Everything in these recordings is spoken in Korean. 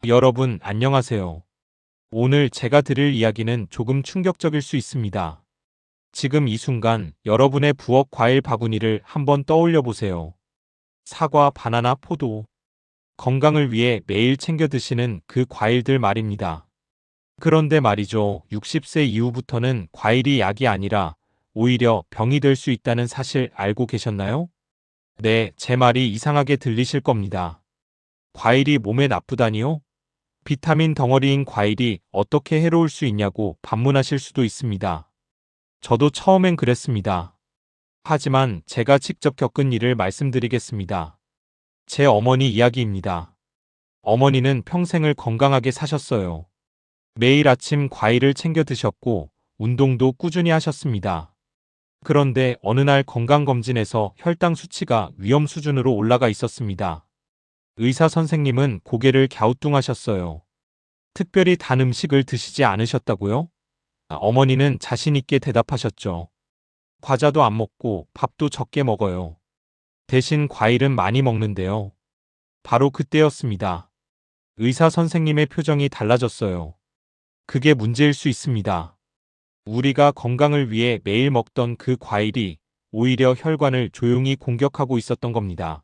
여러분, 안녕하세요. 오늘 제가 드릴 이야기는 조금 충격적일 수 있습니다. 지금 이 순간 여러분의 부엌 과일 바구니를 한번 떠올려 보세요. 사과, 바나나, 포도. 건강을 위해 매일 챙겨 드시는 그 과일들 말입니다. 그런데 말이죠. 60세 이후부터는 과일이 약이 아니라 오히려 병이 될 수 있다는 사실 알고 계셨나요? 네, 제 말이 이상하게 들리실 겁니다. 과일이 몸에 나쁘다니요? 비타민 덩어리인 과일이 어떻게 해로울 수 있냐고 반문하실 수도 있습니다. 저도 처음엔 그랬습니다. 하지만 제가 직접 겪은 일을 말씀드리겠습니다. 제 어머니 이야기입니다. 어머니는 평생을 건강하게 사셨어요. 매일 아침 과일을 챙겨 드셨고 운동도 꾸준히 하셨습니다. 그런데 어느 날 건강검진에서 혈당 수치가 위험 수준으로 올라가 있었습니다. 의사 선생님은 고개를 갸우뚱하셨어요. 특별히 단 음식을 드시지 않으셨다고요? 어머니는 자신있게 대답하셨죠. 과자도 안 먹고 밥도 적게 먹어요. 대신 과일은 많이 먹는데요. 바로 그때였습니다. 의사 선생님의 표정이 달라졌어요. 그게 문제일 수 있습니다. 우리가 건강을 위해 매일 먹던 그 과일이 오히려 혈관을 조용히 공격하고 있었던 겁니다.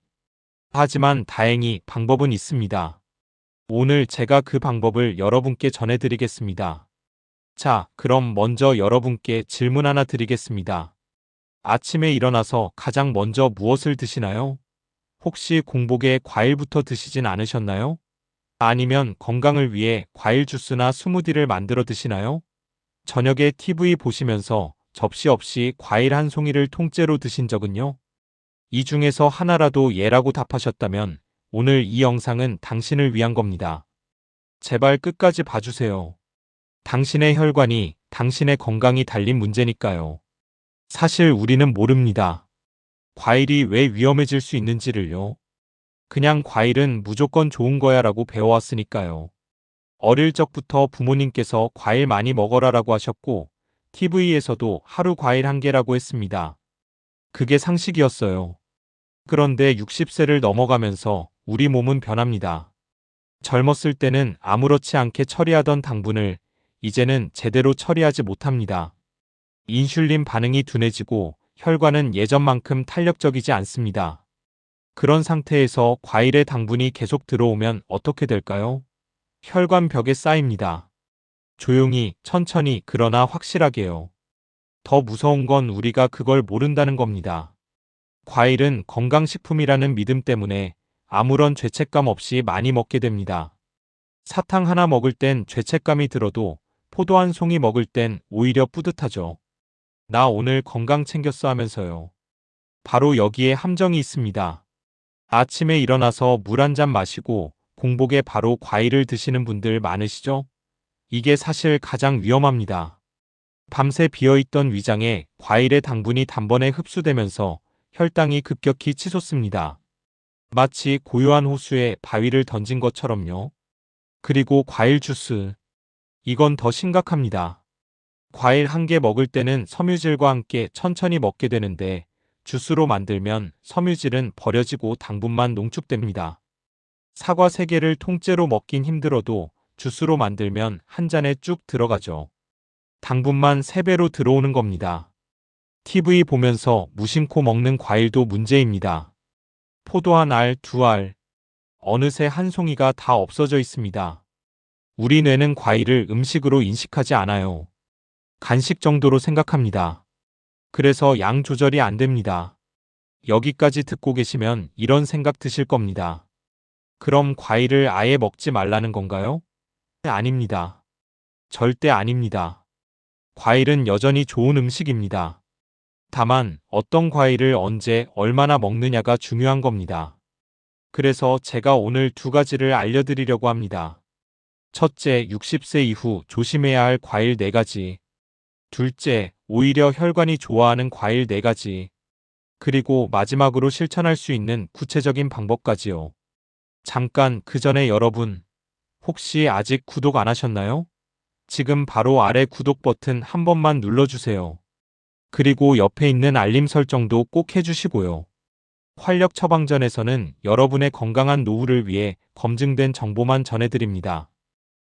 하지만 다행히 방법은 있습니다. 오늘 제가 그 방법을 여러분께 전해드리겠습니다. 자, 그럼 먼저 여러분께 질문 하나 드리겠습니다. 아침에 일어나서 가장 먼저 무엇을 드시나요? 혹시 공복에 과일부터 드시진 않으셨나요? 아니면 건강을 위해 과일 주스나 스무디를 만들어 드시나요? 저녁에 TV 보시면서 접시 없이 과일 한 송이를 통째로 드신 적은요? 이 중에서 하나라도 예라고 답하셨다면 오늘 이 영상은 당신을 위한 겁니다. 제발 끝까지 봐주세요. 당신의 혈관이, 당신의 건강이 달린 문제니까요. 사실 우리는 모릅니다. 과일이 왜 위험해질 수 있는지를요. 그냥 과일은 무조건 좋은 거야 라고 배워왔으니까요. 어릴 적부터 부모님께서 과일 많이 먹어라라고 하셨고 TV에서도 하루 과일 한 개라고 했습니다. 그게 상식이었어요. 그런데 60세를 넘어가면서 우리 몸은 변합니다. 젊었을 때는 아무렇지 않게 처리하던 당분을 이제는 제대로 처리하지 못합니다. 인슐린 반응이 둔해지고 혈관은 예전만큼 탄력적이지 않습니다. 그런 상태에서 과일의 당분이 계속 들어오면 어떻게 될까요? 혈관 벽에 쌓입니다. 조용히, 천천히, 그러나 확실하게요. 더 무서운 건 우리가 그걸 모른다는 겁니다. 과일은 건강식품이라는 믿음 때문에 아무런 죄책감 없이 많이 먹게 됩니다. 사탕 하나 먹을 땐 죄책감이 들어도 포도 한 송이 먹을 땐 오히려 뿌듯하죠. 나 오늘 건강 챙겼어 하면서요. 바로 여기에 함정이 있습니다. 아침에 일어나서 물 한 잔 마시고 공복에 바로 과일을 드시는 분들 많으시죠? 이게 사실 가장 위험합니다. 밤새 비어있던 위장에 과일의 당분이 단번에 흡수되면서 혈당이 급격히 치솟습니다. 마치 고요한 호수에 바위를 던진 것처럼요. 그리고 과일 주스. 이건 더 심각합니다. 과일 한 개 먹을 때는 섬유질과 함께 천천히 먹게 되는데 주스로 만들면 섬유질은 버려지고 당분만 농축됩니다. 사과 3개를 통째로 먹긴 힘들어도 주스로 만들면 한 잔에 쭉 들어가죠. 당분만 3배로 들어오는 겁니다. TV 보면서 무심코 먹는 과일도 문제입니다. 포도 한 알, 2알. 어느새 한 송이가 다 없어져 있습니다. 우리 뇌는 과일을 음식으로 인식하지 않아요. 간식 정도로 생각합니다. 그래서 양 조절이 안 됩니다. 여기까지 듣고 계시면 이런 생각 드실 겁니다. 그럼 과일을 아예 먹지 말라는 건가요? 아닙니다. 절대 아닙니다. 과일은 여전히 좋은 음식입니다. 다만 어떤 과일을 언제 얼마나 먹느냐가 중요한 겁니다. 그래서 제가 오늘 2가지를 알려드리려고 합니다. 첫째, 60세 이후 조심해야 할 과일 4가지. 둘째, 오히려 혈관이 좋아하는 과일 4가지. 그리고 마지막으로 실천할 수 있는 구체적인 방법까지요. 잠깐 그 전에 여러분, 혹시 아직 구독 안 하셨나요? 지금 바로 아래 구독 버튼 한 번만 눌러주세요. 그리고 옆에 있는 알림 설정도 꼭 해주시고요. 활력 처방전에서는 여러분의 건강한 노후를 위해 검증된 정보만 전해드립니다.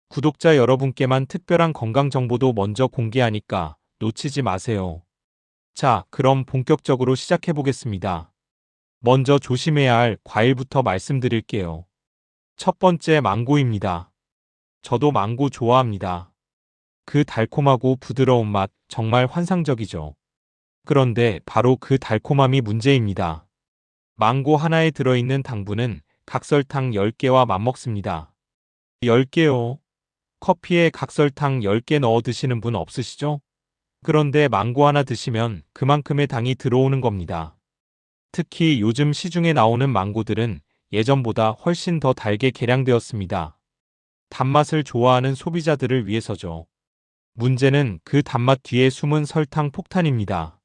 구독자 여러분께만 특별한 건강 정보도 먼저 공개하니까 놓치지 마세요. 자, 그럼 본격적으로 시작해 보겠습니다. 먼저 조심해야 할 과일부터 말씀드릴게요. 첫 번째, 망고입니다. 저도 망고 좋아합니다. 그 달콤하고 부드러운 맛 정말 환상적이죠. 그런데 바로 그 달콤함이 문제입니다. 망고 하나에 들어있는 당분은 각설탕 10개와 맞먹습니다. 10개요? 커피에 각설탕 10개 넣어 드시는 분 없으시죠? 그런데 망고 하나 드시면 그만큼의 당이 들어오는 겁니다. 특히 요즘 시중에 나오는 망고들은 예전보다 훨씬 더 달게 개량되었습니다. 단맛을 좋아하는 소비자들을 위해서죠. 문제는 그 단맛 뒤에 숨은 설탕 폭탄입니다.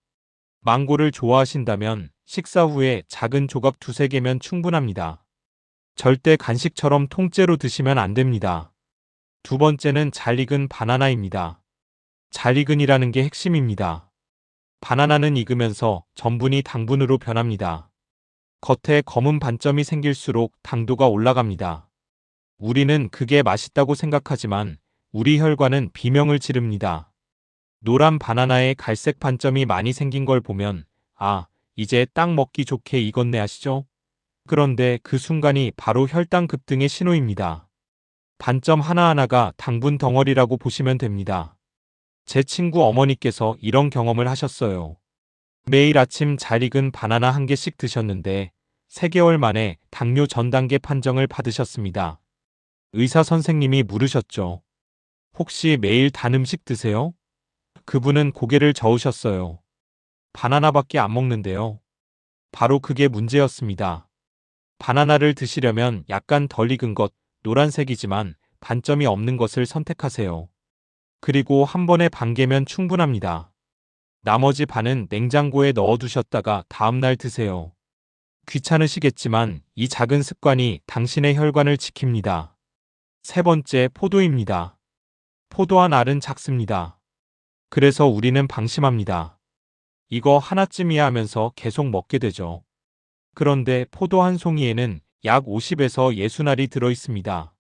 망고를 좋아하신다면 식사 후에 작은 조각 2~3개면 충분합니다. 절대 간식처럼 통째로 드시면 안 됩니다. 두 번째는 잘 익은 바나나입니다. 잘 익은이라는 게 핵심입니다. 바나나는 익으면서 전분이 당분으로 변합니다. 겉에 검은 반점이 생길수록 당도가 올라갑니다. 우리는 그게 맛있다고 생각하지만 우리 혈관은 비명을 지릅니다. 노란 바나나에 갈색 반점이 많이 생긴 걸 보면 아, 이제 딱 먹기 좋게 익었네 하시죠? 그런데 그 순간이 바로 혈당 급등의 신호입니다. 반점 하나하나가 당분 덩어리라고 보시면 됩니다. 제 친구 어머니께서 이런 경험을 하셨어요. 매일 아침 잘 익은 바나나 1개씩 드셨는데 3개월 만에 당뇨 전 단계 판정을 받으셨습니다. 의사 선생님이 물으셨죠. 혹시 매일 단 음식 드세요? 그분은 고개를 저으셨어요. 바나나밖에 안 먹는데요. 바로 그게 문제였습니다. 바나나를 드시려면 약간 덜 익은 것, 노란색이지만 반점이 없는 것을 선택하세요. 그리고 한 번에 반 개면 충분합니다. 나머지 반은 냉장고에 넣어두셨다가 다음날 드세요. 귀찮으시겠지만 이 작은 습관이 당신의 혈관을 지킵니다. 세 번째, 포도입니다. 포도 한 알은 작습니다. 그래서 우리는 방심합니다. 이거 하나쯤이야 하면서 계속 먹게 되죠. 그런데 포도 한 송이에는 약 50에서 60알이 들어있습니다.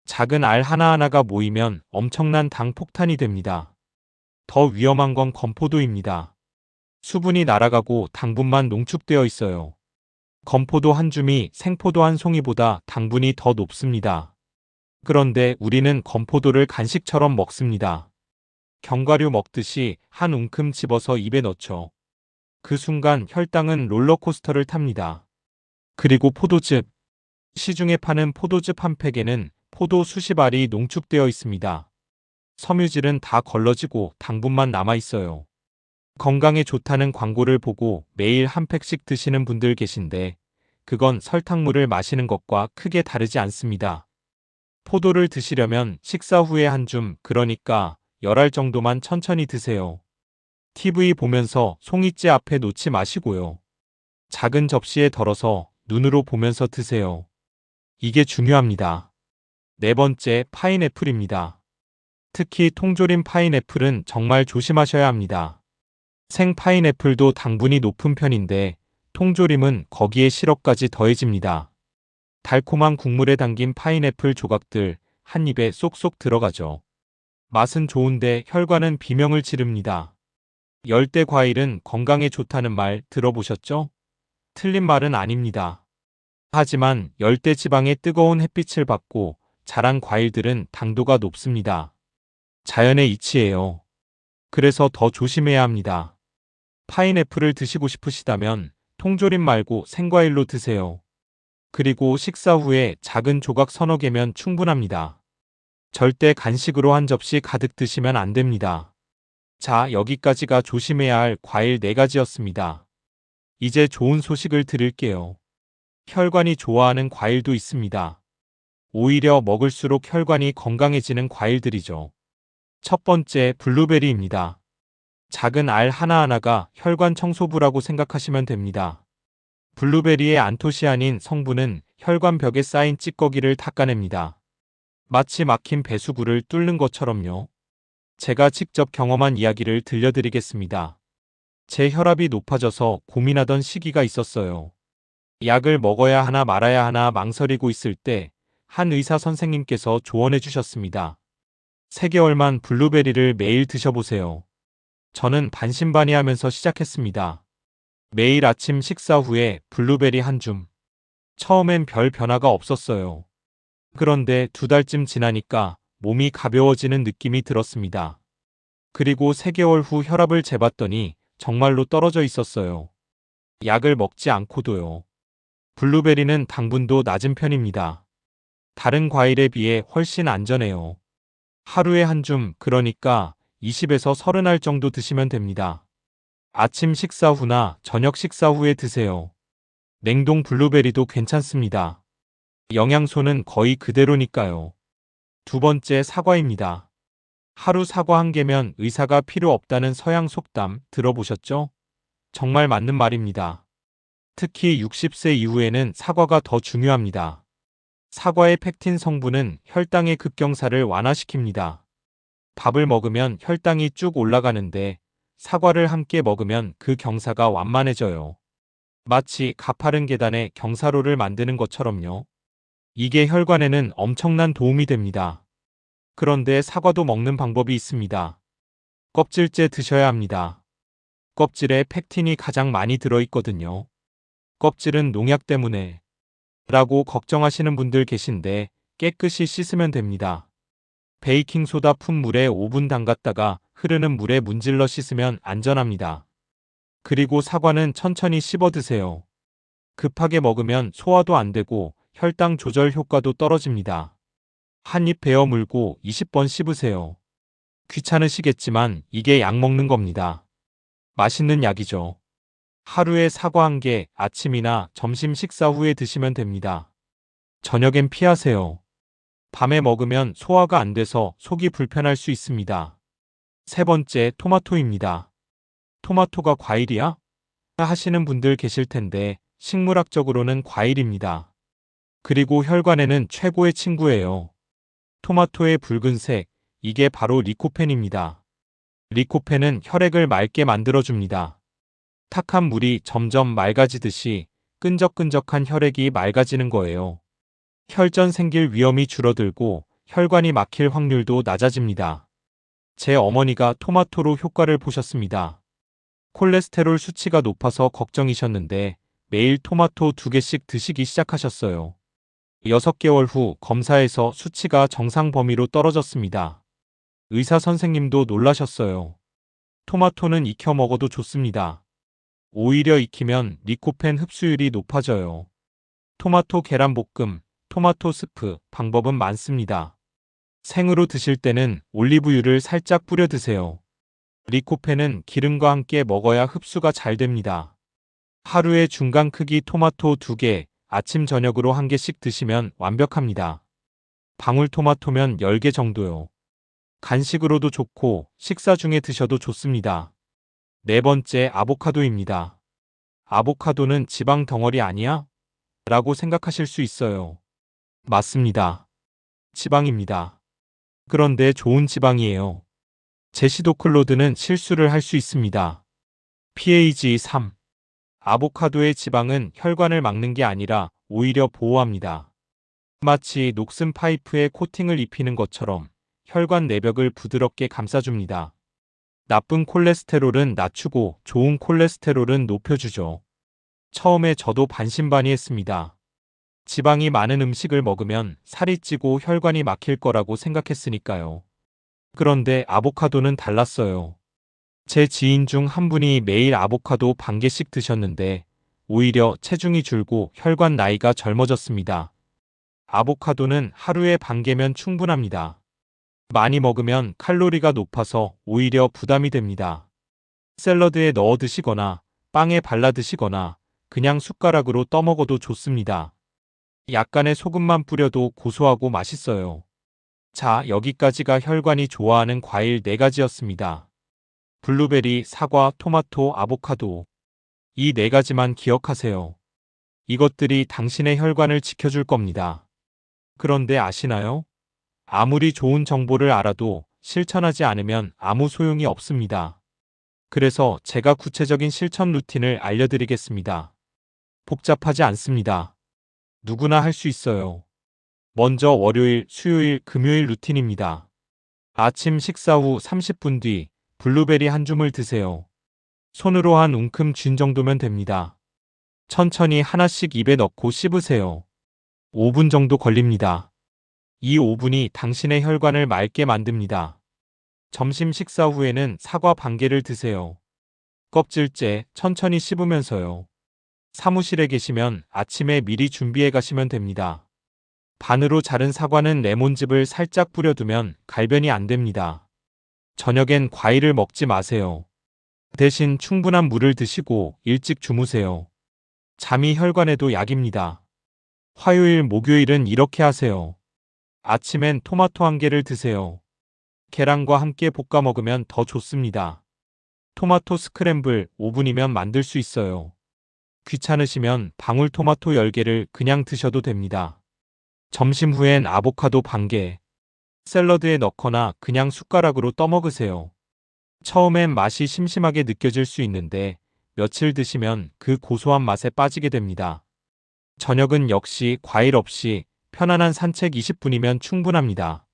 작은 알 하나하나가 모이면 엄청난 당 폭탄이 됩니다. 더 위험한 건 건포도입니다. 수분이 날아가고 당분만 농축되어 있어요. 건포도 한 줌이 생포도 한 송이보다 당분이 더 높습니다. 그런데 우리는 건포도를 간식처럼 먹습니다. 견과류 먹듯이 한 움큼 집어서 입에 넣죠. 그 순간 혈당은 롤러코스터를 탑니다. 그리고 포도즙. 시중에 파는 포도즙 한 팩에는 포도 수십 알이 농축되어 있습니다. 섬유질은 다 걸러지고 당분만 남아 있어요. 건강에 좋다는 광고를 보고 매일 한 팩씩 드시는 분들 계신데 그건 설탕물을 마시는 것과 크게 다르지 않습니다. 포도를 드시려면 식사 후에 한 줌, 그러니까 10알 정도만 천천히 드세요. TV 보면서 송이째 앞에 놓지 마시고요. 작은 접시에 덜어서 눈으로 보면서 드세요. 이게 중요합니다. 네 번째, 파인애플입니다. 특히 통조림 파인애플은 정말 조심하셔야 합니다. 생 파인애플도 당분이 높은 편인데 통조림은 거기에 시럽까지 더해집니다. 달콤한 국물에 담긴 파인애플 조각들 한 입에 쏙쏙 들어가죠. 맛은 좋은데 혈관은 비명을 지릅니다. 열대 과일은 건강에 좋다는 말 들어보셨죠? 틀린 말은 아닙니다. 하지만 열대 지방의 뜨거운 햇빛을 받고 자란 과일들은 당도가 높습니다. 자연의 이치예요. 그래서 더 조심해야 합니다. 파인애플을 드시고 싶으시다면 통조림 말고 생과일로 드세요. 그리고 식사 후에 작은 조각 서너 개면 충분합니다. 절대 간식으로 한 접시 가득 드시면 안 됩니다. 자, 여기까지가 조심해야 할 과일 4가지였습니다. 이제 좋은 소식을 드릴게요. 혈관이 좋아하는 과일도 있습니다. 오히려 먹을수록 혈관이 건강해지는 과일들이죠. 첫 번째, 블루베리입니다. 작은 알 하나하나가 혈관 청소부라고 생각하시면 됩니다. 블루베리의 안토시아닌 성분은 혈관 벽에 쌓인 찌꺼기를 닦아냅니다. 마치 막힌 배수구를 뚫는 것처럼요. 제가 직접 경험한 이야기를 들려드리겠습니다. 제 혈압이 높아져서 고민하던 시기가 있었어요. 약을 먹어야 하나 말아야 하나 망설이고 있을 때 한 의사 선생님께서 조언해 주셨습니다. 3개월만 블루베리를 매일 드셔보세요. 저는 반신반의하면서 시작했습니다. 매일 아침 식사 후에 블루베리 한 줌. 처음엔 별 변화가 없었어요. 그런데 2달쯤 지나니까 몸이 가벼워지는 느낌이 들었습니다. 그리고 3개월 후 혈압을 재봤더니 정말로 떨어져 있었어요. 약을 먹지 않고도요. 블루베리는 당분도 낮은 편입니다. 다른 과일에 비해 훨씬 안전해요. 하루에 한 줌, 그러니까 20에서 30알 정도 드시면 됩니다. 아침 식사 후나 저녁 식사 후에 드세요. 냉동 블루베리도 괜찮습니다. 영양소는 거의 그대로니까요. 2번째, 사과입니다. 하루 사과 1개면 의사가 필요 없다는 서양 속담 들어보셨죠? 정말 맞는 말입니다. 특히 60세 이후에는 사과가 더 중요합니다. 사과의 펙틴 성분은 혈당의 급경사를 완화시킵니다. 밥을 먹으면 혈당이 쭉 올라가는데 사과를 함께 먹으면 그 경사가 완만해져요. 마치 가파른 계단에 경사로를 만드는 것처럼요. 이게 혈관에는 엄청난 도움이 됩니다. 그런데 사과도 먹는 방법이 있습니다. 껍질째 드셔야 합니다. 껍질에 펙틴이 가장 많이 들어있거든요. 껍질은 농약 때문에 라고 걱정하시는 분들 계신데 깨끗이 씻으면 됩니다. 베이킹소다 푼 물에 5분 담갔다가 흐르는 물에 문질러 씻으면 안전합니다. 그리고 사과는 천천히 씹어 드세요. 급하게 먹으면 소화도 안 되고 혈당 조절 효과도 떨어집니다. 한 입 베어 물고 20번 씹으세요. 귀찮으시겠지만 이게 약 먹는 겁니다. 맛있는 약이죠. 하루에 사과 1개, 아침이나 점심 식사 후에 드시면 됩니다. 저녁엔 피하세요. 밤에 먹으면 소화가 안 돼서 속이 불편할 수 있습니다. 3번째, 토마토입니다. 토마토가 과일이야? 하시는 분들 계실 텐데 식물학적으로는 과일입니다. 그리고 혈관에는 최고의 친구예요. 토마토의 붉은색, 이게 바로 리코펜입니다. 리코펜은 혈액을 맑게 만들어줍니다. 탁한 물이 점점 맑아지듯이 끈적끈적한 혈액이 맑아지는 거예요. 혈전 생길 위험이 줄어들고 혈관이 막힐 확률도 낮아집니다. 제 어머니가 토마토로 효과를 보셨습니다. 콜레스테롤 수치가 높아서 걱정이셨는데 매일 토마토 2개씩 드시기 시작하셨어요. 6개월 후 검사에서 수치가 정상 범위로 떨어졌습니다. 의사 선생님도 놀라셨어요. 토마토는 익혀 먹어도 좋습니다. 오히려 익히면 리코펜 흡수율이 높아져요. 토마토 계란볶음, 토마토 스프, 방법은 많습니다. 생으로 드실 때는 올리브유를 살짝 뿌려 드세요. 리코펜은 기름과 함께 먹어야 흡수가 잘 됩니다. 하루에 중간 크기 토마토 2개, 아침 저녁으로 1개씩 드시면 완벽합니다. 방울토마토면 10개 정도요. 간식으로도 좋고 식사 중에 드셔도 좋습니다. 4번째, 아보카도입니다. 아보카도는 지방 덩어리 아니야? 라고 생각하실 수 있어요. 맞습니다. 지방입니다. 그런데 좋은 지방이에요. 제시도클로드는 실수를 할 수 있습니다. pH 3. 아보카도의 지방은 혈관을 막는 게 아니라 오히려 보호합니다. 마치 녹슨 파이프에 코팅을 입히는 것처럼 혈관 내벽을 부드럽게 감싸줍니다. 나쁜 콜레스테롤은 낮추고 좋은 콜레스테롤은 높여주죠. 처음에 저도 반신반의했습니다. 지방이 많은 음식을 먹으면 살이 찌고 혈관이 막힐 거라고 생각했으니까요. 그런데 아보카도는 달랐어요. 제 지인 중 한 분이 매일 아보카도 1개씩 드셨는데 오히려 체중이 줄고 혈관 나이가 젊어졌습니다. 아보카도는 하루에 1개면 충분합니다. 많이 먹으면 칼로리가 높아서 오히려 부담이 됩니다. 샐러드에 넣어 드시거나 빵에 발라 드시거나 그냥 숟가락으로 떠먹어도 좋습니다. 약간의 소금만 뿌려도 고소하고 맛있어요. 자, 여기까지가 혈관이 좋아하는 과일 4가지였습니다. 블루베리, 사과, 토마토, 아보카도. 이 4가지만 기억하세요. 이것들이 당신의 혈관을 지켜줄 겁니다. 그런데 아시나요? 아무리 좋은 정보를 알아도 실천하지 않으면 아무 소용이 없습니다. 그래서 제가 구체적인 실천 루틴을 알려드리겠습니다. 복잡하지 않습니다. 누구나 할 수 있어요. 먼저 월요일, 수요일, 금요일 루틴입니다. 아침 식사 후 30분 뒤 블루베리 한 줌을 드세요. 손으로 한 웅큼 쥔 정도면 됩니다. 천천히 하나씩 입에 넣고 씹으세요. 5분 정도 걸립니다. 이 5분이 당신의 혈관을 맑게 만듭니다. 점심 식사 후에는 사과 반 개를 드세요. 껍질째 천천히 씹으면서요. 사무실에 계시면 아침에 미리 준비해 가시면 됩니다. 반으로 자른 사과는 레몬즙을 살짝 뿌려두면 갈변이 안 됩니다. 저녁엔 과일을 먹지 마세요. 대신 충분한 물을 드시고 일찍 주무세요. 잠이 혈관에도 약입니다. 화요일, 목요일은 이렇게 하세요. 아침엔 토마토 한 개를 드세요. 계란과 함께 볶아 먹으면 더 좋습니다. 토마토 스크램블 5분이면 만들 수 있어요. 귀찮으시면 방울토마토 10개를 그냥 드셔도 됩니다. 점심 후엔 아보카도 반 개. 샐러드에 넣거나 그냥 숟가락으로 떠먹으세요. 처음엔 맛이 심심하게 느껴질 수 있는데 며칠 드시면 그 고소한 맛에 빠지게 됩니다. 저녁은 역시 과일 없이 편안한 산책 20분이면 충분합니다.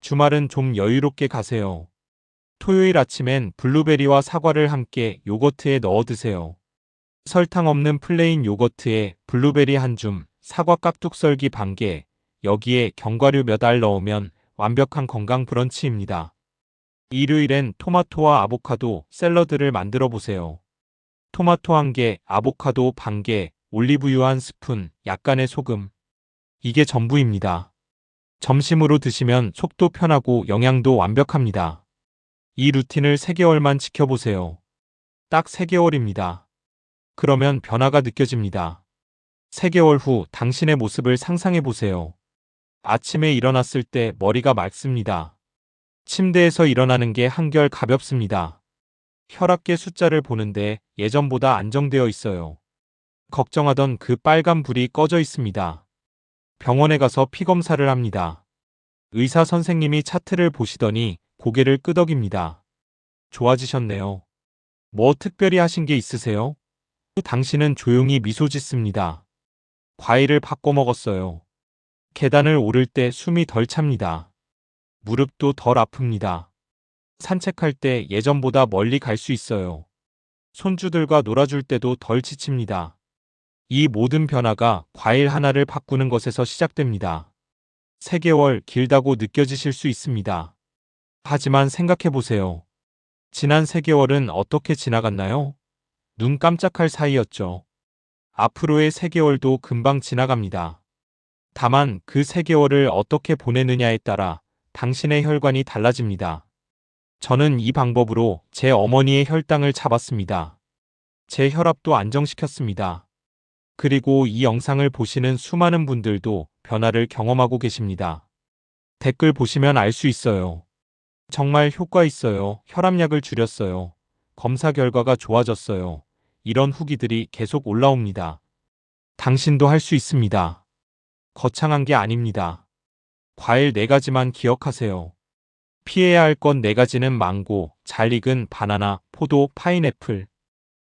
주말은 좀 여유롭게 가세요. 토요일 아침엔 블루베리와 사과를 함께 요거트에 넣어 드세요. 설탕 없는 플레인 요거트에 블루베리 한 줌, 사과 깍둑썰기 반 개, 여기에 견과류 몇 알 넣으면 완벽한 건강 브런치입니다. 일요일엔 토마토와 아보카도 샐러드를 만들어 보세요. 토마토 한 개, 아보카도 반 개, 올리브유 한 스푼, 약간의 소금. 이게 전부입니다. 점심으로 드시면 속도 편하고 영양도 완벽합니다. 이 루틴을 3개월만 지켜보세요. 딱 3개월입니다. 그러면 변화가 느껴집니다. 3개월 후 당신의 모습을 상상해 보세요. 아침에 일어났을 때 머리가 맑습니다. 침대에서 일어나는 게 한결 가볍습니다. 혈압계 숫자를 보는데 예전보다 안정되어 있어요. 걱정하던 그 빨간 불이 꺼져 있습니다. 병원에 가서 피 검사를 합니다. 의사 선생님이 차트를 보시더니 고개를 끄덕입니다. 좋아지셨네요. 뭐 특별히 하신 게 있으세요? 당신은 조용히 미소 짓습니다. 과일을 바꿔 먹었어요. 계단을 오를 때 숨이 덜 찹니다. 무릎도 덜 아픕니다. 산책할 때 예전보다 멀리 갈 수 있어요. 손주들과 놀아줄 때도 덜 지칩니다. 이 모든 변화가 과일 하나를 바꾸는 것에서 시작됩니다. 3개월 길다고 느껴지실 수 있습니다. 하지만 생각해 보세요. 지난 3개월은 어떻게 지나갔나요? 눈 깜짝할 사이였죠. 앞으로의 3개월도 금방 지나갑니다. 다만 그 3개월을 어떻게 보내느냐에 따라 당신의 혈관이 달라집니다. 저는 이 방법으로 제 어머니의 혈당을 잡았습니다. 제 혈압도 안정시켰습니다. 그리고 이 영상을 보시는 수많은 분들도 변화를 경험하고 계십니다. 댓글 보시면 알 수 있어요. 정말 효과 있어요. 혈압약을 줄였어요. 검사 결과가 좋아졌어요. 이런 후기들이 계속 올라옵니다. 당신도 할 수 있습니다. 거창한 게 아닙니다. 과일 4가지만 기억하세요. 피해야 할 건 4가지는 망고, 잘 익은 바나나, 포도, 파인애플.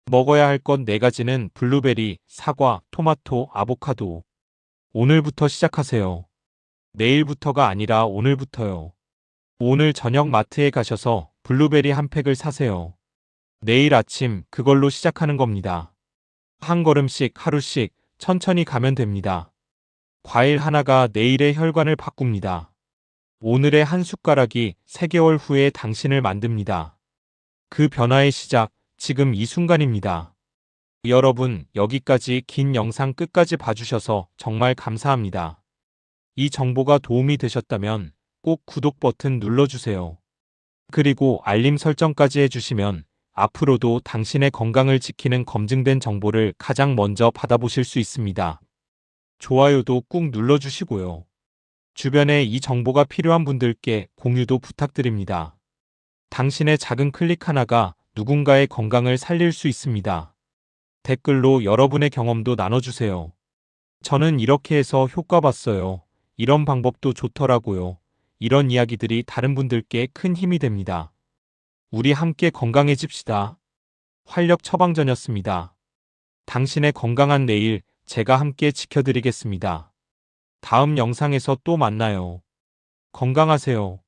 먹어야 할 건 4가지는 블루베리, 사과, 토마토, 아보카도. 오늘부터 시작하세요. 내일부터가 아니라 오늘부터요. 오늘 저녁 마트에 가셔서 블루베리 한 팩을 사세요. 내일 아침 그걸로 시작하는 겁니다. 한 걸음씩 하루씩 천천히 가면 됩니다. 과일 하나가 내일의 혈관을 바꿉니다. 오늘의 한 숟가락이 3개월 후에 당신을 만듭니다. 그 변화의 시작, 지금 이 순간입니다. 여러분, 여기까지 긴 영상 끝까지 봐주셔서 정말 감사합니다. 이 정보가 도움이 되셨다면 꼭 구독 버튼 눌러주세요. 그리고 알림 설정까지 해주시면 앞으로도 당신의 건강을 지키는 검증된 정보를 가장 먼저 받아보실 수 있습니다. 좋아요도 꾹 눌러주시고요. 주변에 이 정보가 필요한 분들께 공유도 부탁드립니다. 당신의 작은 클릭 하나가 누군가의 건강을 살릴 수 있습니다. 댓글로 여러분의 경험도 나눠주세요. 저는 이렇게 해서 효과 봤어요. 이런 방법도 좋더라고요. 이런 이야기들이 다른 분들께 큰 힘이 됩니다. 우리 함께 건강해집시다. 활력 처방전이었습니다. 당신의 건강한 내일 제가 함께 지켜드리겠습니다. 다음 영상에서 또 만나요. 건강하세요.